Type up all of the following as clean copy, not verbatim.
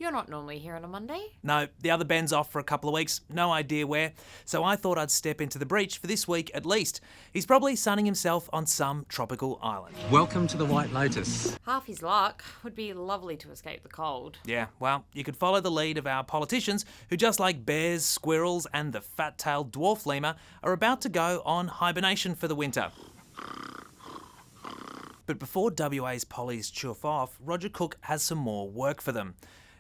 You're not normally here on a Monday. No, the other Ben's off for a couple of weeks, no idea where, so I thought I'd step into the breach for this week at least. He's probably sunning himself on some tropical island. Welcome to the White Lotus. Half his luck. Would be lovely to escape the cold. Yeah, well, you could follow the lead of our politicians who, just like bears, squirrels and the fat-tailed dwarf lemur, are about to go on hibernation for the winter. But before WA's pollies chuff off, Roger Cook has some more work for them.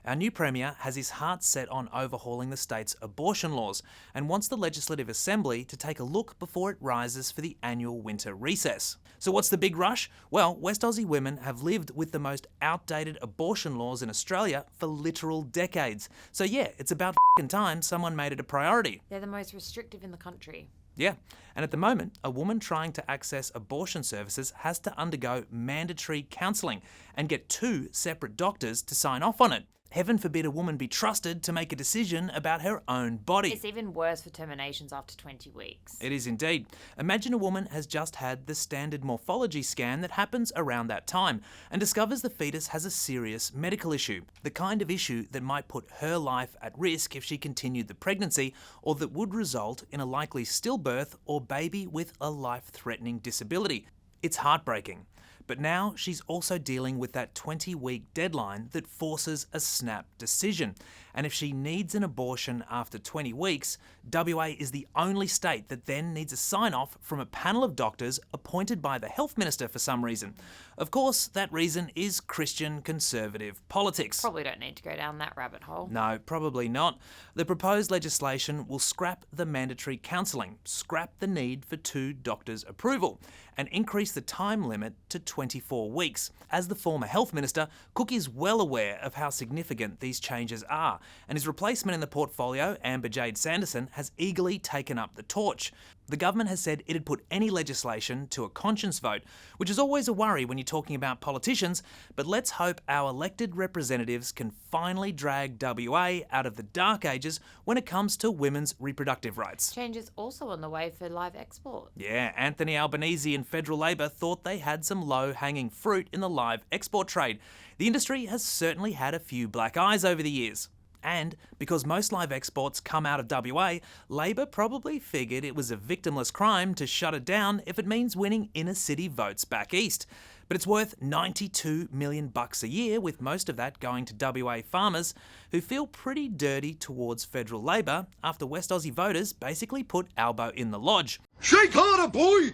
Our new Premier has his heart set on overhauling the state's abortion laws and wants the Legislative Assembly to take a look before it rises for the annual winter recess. So what's the big rush? Well, West Aussie women have lived with the most outdated abortion laws in Australia for literal decades. So yeah, it's about f***ing time someone made it a priority. They're the most restrictive in the country. Yeah, and at the moment, a woman trying to access abortion services has to undergo mandatory counselling and get 2 separate doctors to sign off on it. Heaven forbid a woman be trusted to make a decision about her own body. It's even worse for terminations after 20 weeks. It is indeed. Imagine a woman has just had the standard morphology scan that happens around that time and discovers the fetus has a serious medical issue, the kind of issue that might put her life at risk if she continued the pregnancy, or that would result in a likely stillbirth or baby with a life-threatening disability. It's heartbreaking. But now she's also dealing with that 20-week deadline that forces a snap decision. And if she needs an abortion after 20 weeks, WA is the only state that then needs a sign-off from a panel of doctors appointed by the Health Minister for some reason. Of course, that reason is Christian conservative politics. Probably don't need to go down that rabbit hole. No, probably not. The proposed legislation will scrap the mandatory counselling, scrap the need for 2 doctors' approval, and increase the time limit to 24 weeks. As the former Health Minister, Cook is well aware of how significant these changes are, and his replacement in the portfolio, Amber Jade Sanderson, has eagerly taken up the torch. The government has said it'd put any legislation to a conscience vote, which is always a worry when you're talking about politicians, but let's hope our elected representatives can finally drag WA out of the dark ages when it comes to women's reproductive rights. Change is also on the way for live export. Yeah, Anthony Albanese and Federal Labor thought they had some low-hanging fruit in the live export trade. The industry has certainly had a few black eyes over the years. And because most live exports come out of WA, Labor probably figured it was a victimless crime to shut it down if it means winning inner city votes back east. But it's worth $92 million a year, with most of that going to WA farmers who feel pretty dirty towards federal Labor after West Aussie voters basically put Albo in the lodge. Shake harder, boy!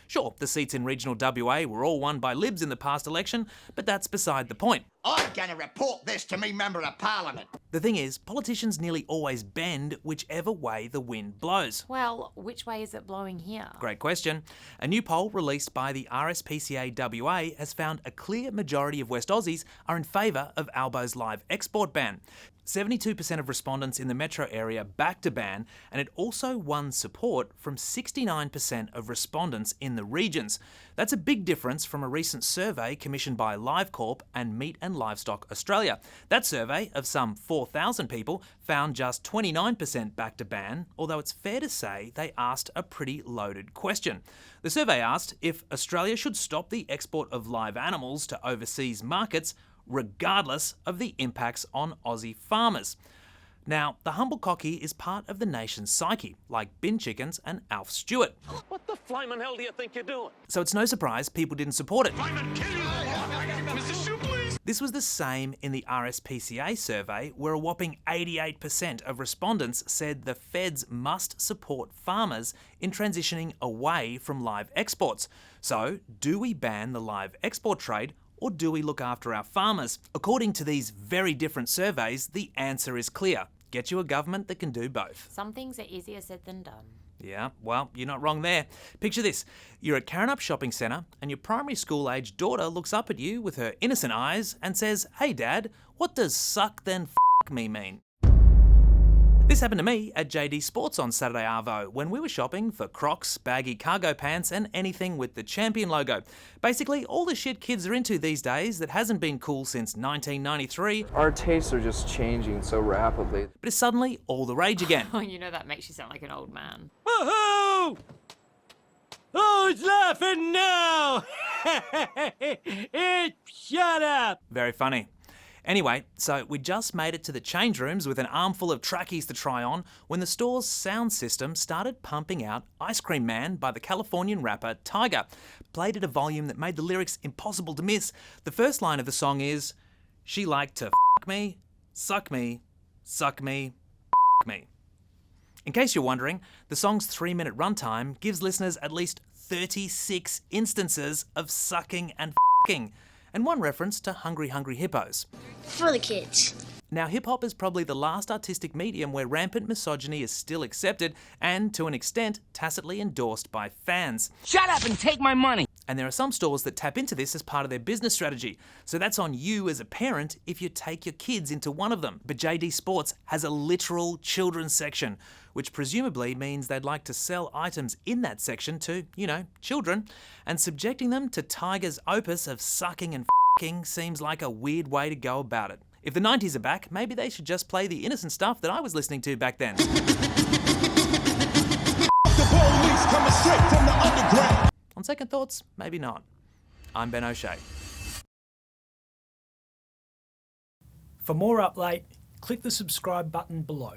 Sure, the seats in regional WA were all won by Libs in the past election, but that's beside the point. I'm going to report this to me Member of Parliament. The thing is, politicians nearly always bend whichever way the wind blows. Well, which way is it blowing here? Great question. A new poll released by the RSPCA WA has found a clear majority of West Aussies are in favour of Albo's live export ban. 72% of respondents in the metro area backed a ban, and it also won support from 69% of respondents in the regions. That's a big difference from a recent survey commissioned by LiveCorp and Meat and Livestock Australia. That survey of some 4,000 people found just 29% backed a ban, although it's fair to say they asked a pretty loaded question. The survey asked if Australia should stop the export of live animals to overseas markets, regardless of the impacts on Aussie farmers. Now, the humble cocky is part of the nation's psyche, like bin chickens and Alf Stewart. What the flying hell do you think you're doing? So it's no surprise people didn't support it. Mr. Shoe, please. This was the same in the RSPCA survey, where a whopping 88% of respondents said the feds must support farmers in transitioning away from live exports. So, do we ban the live export trade, or do we look after our farmers? According to these very different surveys, the answer is clear. Get you a government that can do both. Some things are easier said than done. Yeah, well, you're not wrong there. Picture this. You're at Karrinyup Shopping Centre and your primary school-aged daughter looks up at you with her innocent eyes and says, "Hey Dad, what does suck then f*** me mean?" This happened to me at JD Sports on Saturday Arvo when we were shopping for Crocs, baggy cargo pants and anything with the Champion logo. Basically, all the shit kids are into these days that hasn't been cool since 1993. Our tastes are just changing so rapidly. But it's suddenly all the rage again. Oh, you know that makes you sound like an old man. Woohoo! Who's laughing now? Shut up! Very funny. Anyway, so we just made it to the change rooms with an armful of trackies to try on when the store's sound system started pumping out Ice Cream Man by the Californian rapper Tyga. Played at a volume that made the lyrics impossible to miss. The first line of the song is, "She liked to f*** me, suck me, suck me, f*** me." In case you're wondering, the song's 3-minute runtime gives listeners at least 36 instances of sucking and f***ing, and one reference to Hungry Hungry Hippos. For the kids. Now, hip-hop is probably the last artistic medium where rampant misogyny is still accepted and, to an extent, tacitly endorsed by fans. Shut up and take my money! And there are some stores that tap into this as part of their business strategy. So that's on you as a parent if you take your kids into one of them. But JD Sports has a literal children's section, which presumably means they'd like to sell items in that section to, children. And subjecting them to Tyga's opus of sucking and f***ing seems like a weird way to go about it. If the 90s are back, maybe they should just play the innocent stuff that I was listening to back then. On second thoughts, maybe not. I'm Ben O'Shea. For more Up Late, click the subscribe button below.